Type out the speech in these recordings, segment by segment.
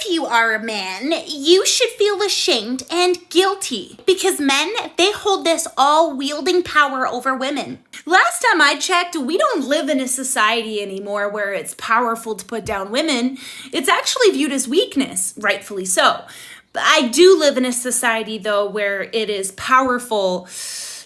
if you are a man, you should feel ashamed and guilty because men, they hold this all-wielding power over women. Last time I checked, we don't live in a society anymore where it's powerful to put down women. It's actually viewed as weakness, rightfully so. But I do live in a society, though, where it is powerful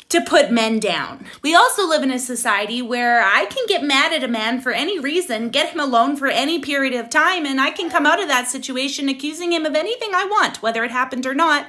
to put men down. We also live in a society where I can get mad at a man for any reason, get him alone for any period of time, and I can come out of that situation accusing him of anything I want, whether it happened or not,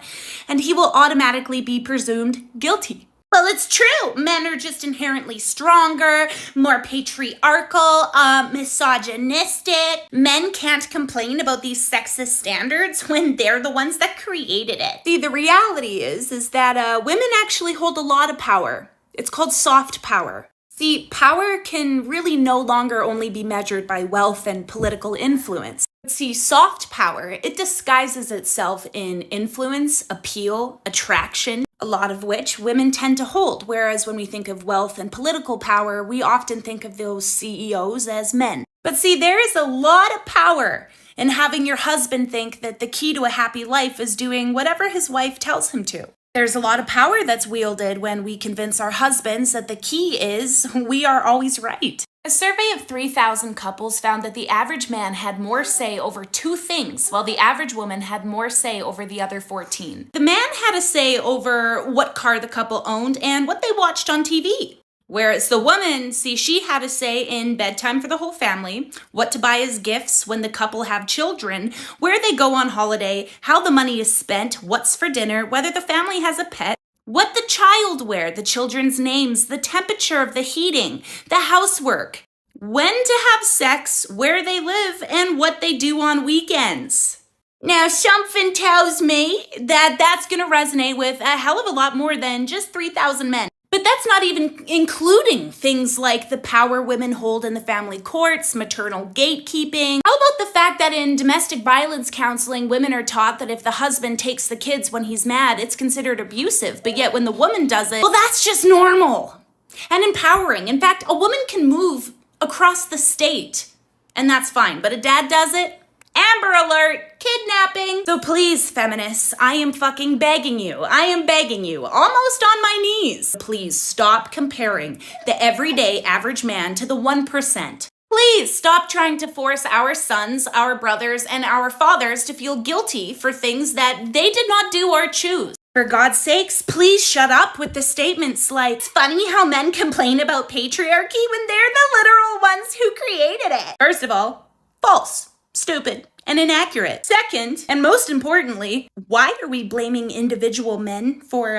and he will automatically be presumed guilty. Well, it's true. Men are just inherently stronger, more patriarchal, misogynistic. Men can't complain about these sexist standards when they're the ones that created it. See, the reality is that women actually hold a lot of power. It's called soft power. See, power can really no longer only be measured by wealth and political influence. See, soft power, it disguises itself in influence, appeal, attraction, a lot of which women tend to hold, whereas when we think of wealth and political power, we often think of those CEOs as men. But see, there is a lot of power in having your husband think that the key to a happy life is doing whatever his wife tells him to. There's a lot of power that's wielded when we convince our husbands that the key is we are always right. A survey of 3,000 couples found that the average man had more say over 2 things, while the average woman had more say over the other 14. The man had a say over what car the couple owned and what they watched on TV. Whereas the woman, see, she had a say in bedtime for the whole family, what to buy as gifts when the couple have children, where they go on holiday, how the money is spent, what's for dinner, whether the family has a pet, what the child wear, the children's names, the temperature of the heating, the housework, when to have sex, where they live, and what they do on weekends. Now, something tells me that that's going to resonate with a hell of a lot more than just 3,000 men. But that's not even including things like the power women hold in the family courts, maternal gatekeeping. How about the fact that in domestic violence counseling, women are taught that if the husband takes the kids when he's mad, it's considered abusive, but yet when the woman does it, well, that's just normal and empowering. In fact, a woman can move across the state, and that's fine, but a dad does it? Amber alert, kidnapping. So please, feminists, I am fucking begging you. I am begging you, almost on my knees. Please stop comparing the everyday average man to the 1%. Please stop trying to force our sons, our brothers, and our fathers to feel guilty for things that they did not do or choose. For God's sakes, please shut up with the statements like, it's funny how men complain about patriarchy when they're the literal ones who created it. First of all, false, stupid, and inaccurate. Second, and most importantly, why are we blaming individual men for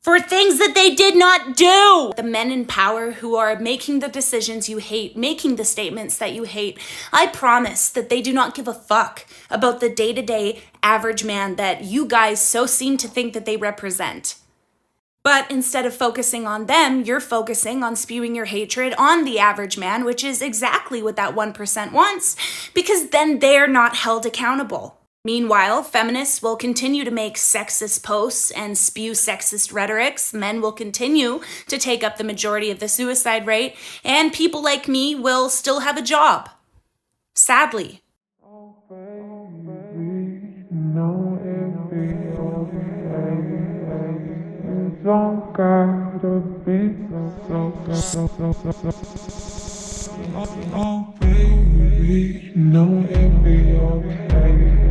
things that they did not do? The men in power who are making the decisions you hate, making the statements that you hate, I promise that they do not give a fuck about the day-to-day average man that you guys so seem to think that they represent. But instead of focusing on them, you're focusing on spewing your hatred on the average man, which is exactly what that 1% wants, because then they're not held accountable. Meanwhile, feminists will continue to make sexist posts and spew sexist rhetorics. Men will continue to take up the majority of the suicide rate, and people like me will still have a job. Sadly. Don't gotta be oh baby, no, it'll be okay.